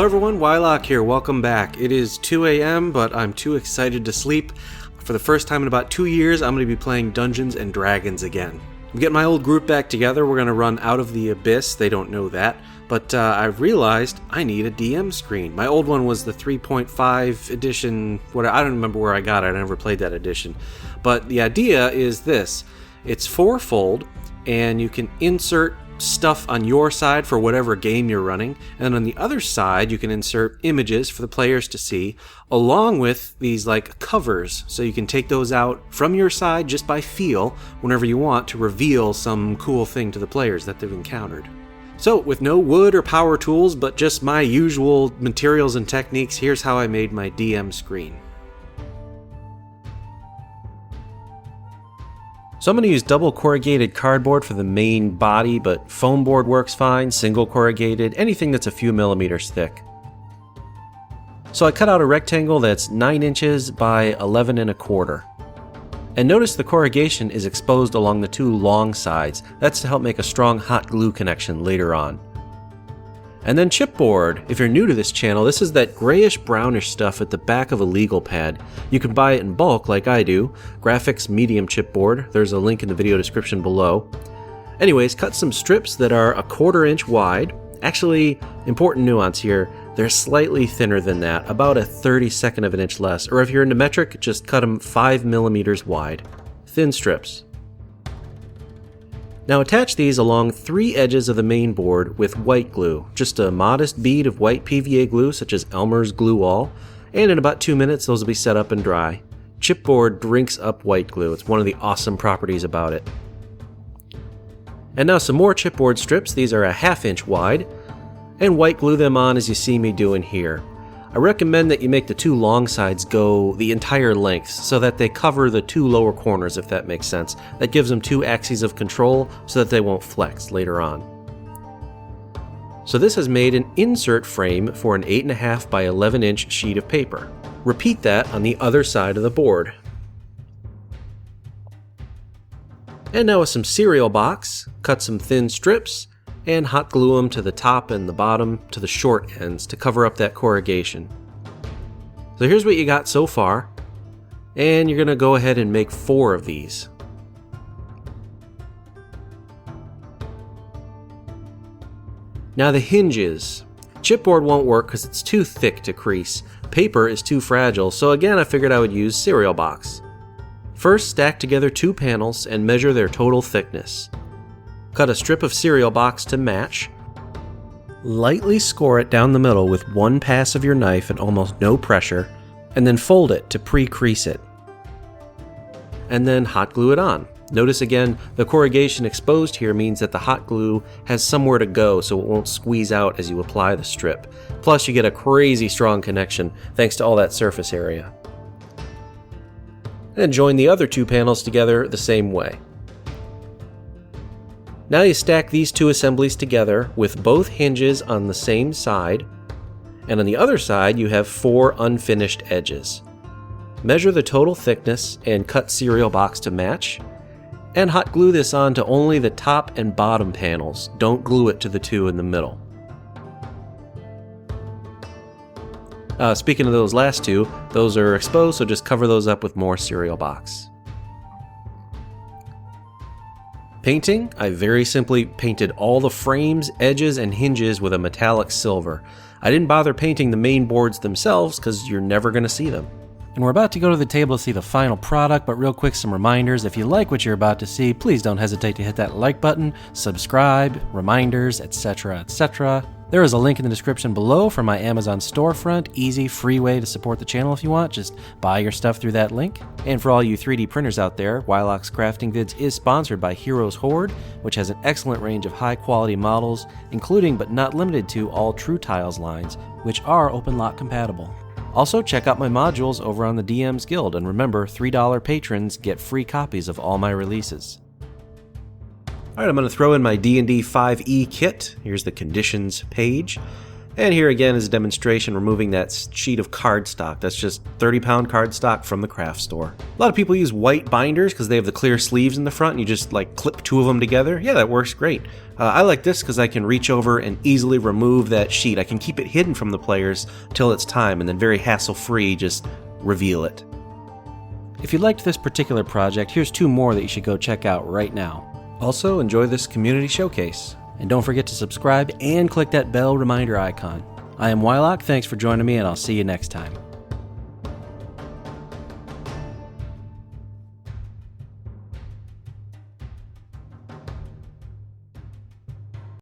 Hello everyone, Wylock here, welcome back. It is 2 a.m., but I'm too excited to sleep. For the first time in about 2 years, I'm going to be playing Dungeons & Dragons again. I'm getting my old group back together, we're going to run Out of the Abyss, they don't know that. But I've realized I need a DM screen. My old one was the 3.5 edition, I don't remember where I got it, I never played that edition. But the idea is this, it's fourfold, and you can insert stuff on your side for whatever game you're running, and on the other side you can insert images for the players to see, along with these like covers, so you can take those out from your side just by feel whenever you want to reveal some cool thing to the players that they've encountered. So with no wood or power tools, but just my usual materials and techniques, here's how I made my DM screen. So I'm going to use double corrugated cardboard for the main body, but foam board works fine, single corrugated, anything that's a few millimeters thick. So I cut out a rectangle that's 9 inches by 11 1/4. And notice the corrugation is exposed along the two long sides. That's to help make a strong hot glue connection later on. And then chipboard. If you're new to this channel, this is that grayish brownish stuff at the back of a legal pad. You can buy it in bulk like I do. Graphics medium chipboard. There's a link in the video description below. Anyways, cut some strips that are 1/4 inch wide. Actually, important nuance here, they're slightly thinner than that, about a 32nd of an inch less, or if you're into metric, just cut them 5 millimeters wide. Thin strips. Now attach these along 3 edges of the main board with white glue, just a modest bead of white PVA glue such as Elmer's Glue All, and in about 2 minutes those will be set up and dry. Chipboard drinks up white glue, it's one of the awesome properties about it. And now some more chipboard strips, these are a 1/2 inch wide, and white glue them on as you see me doing here. I recommend that you make the two long sides go the entire length so that they cover the two lower corners, if that makes sense. That gives them 2 axes of control so that they won't flex later on. So this has made an insert frame for an 8.5 by 11 inch sheet of paper. Repeat that on the other side of the board. And now with some cereal box, cut some thin strips, and hot glue them to the top and the bottom to the short ends to cover up that corrugation. So here's what you got so far, and you're going to go ahead and make 4 of these. Now the hinges. Chipboard won't work because it's too thick to crease. Paper is too fragile, so again I figured I would use cereal box. First, stack together 2 panels and measure their total thickness. Cut a strip of cereal box to match. Lightly score it down the middle with 1 pass of your knife at almost no pressure, and then fold it to pre-crease it. And then hot glue it on. Notice again, the corrugation exposed here means that the hot glue has somewhere to go so it won't squeeze out as you apply the strip. Plus you get a crazy strong connection thanks to all that surface area. And join the other 2 panels together the same way. Now you stack these 2 assemblies together with both hinges on the same side, and on the other side you have 4 unfinished edges. Measure the total thickness and cut cereal box to match, and hot glue this onto only the top and bottom panels. Don't glue it to the 2 in the middle. Speaking of those last 2, those are exposed, so just cover those up with more cereal box. Painting, I very simply painted all the frames, edges, and hinges with a metallic silver. I didn't bother painting the main boards themselves because you're never going to see them. And we're about to go to the table to see the final product, but real quick, some reminders. If you like what you're about to see, please don't hesitate to hit that like button, subscribe, reminders, etc., etc. There is a link in the description below for my Amazon storefront. Easy, free way to support the channel if you want. Just buy your stuff through that link. And for all you 3D printers out there, Wylock's Crafting Vids is sponsored by Heroes Horde, which has an excellent range of high-quality models, including but not limited to all TrueTiles lines, which are OpenLock compatible. Also, check out my modules over on the DM's Guild, and remember, $3 patrons get free copies of all my releases. Alright, I'm going to throw in my D&D 5e kit. Here's the conditions page. And here again is a demonstration removing that sheet of cardstock. That's just 30-pound cardstock from the craft store. A lot of people use white binders because they have the clear sleeves in the front and you just like clip two of them together. Yeah, that works great. I like this because I can reach over and easily remove that sheet. I can keep it hidden from the players till it's time and then very hassle-free just reveal it. If you liked this particular project, here's 2 more that you should go check out right now. Also, enjoy this community showcase. And don't forget to subscribe and click that bell reminder icon. I am Wylock, thanks for joining me, and I'll see you next time.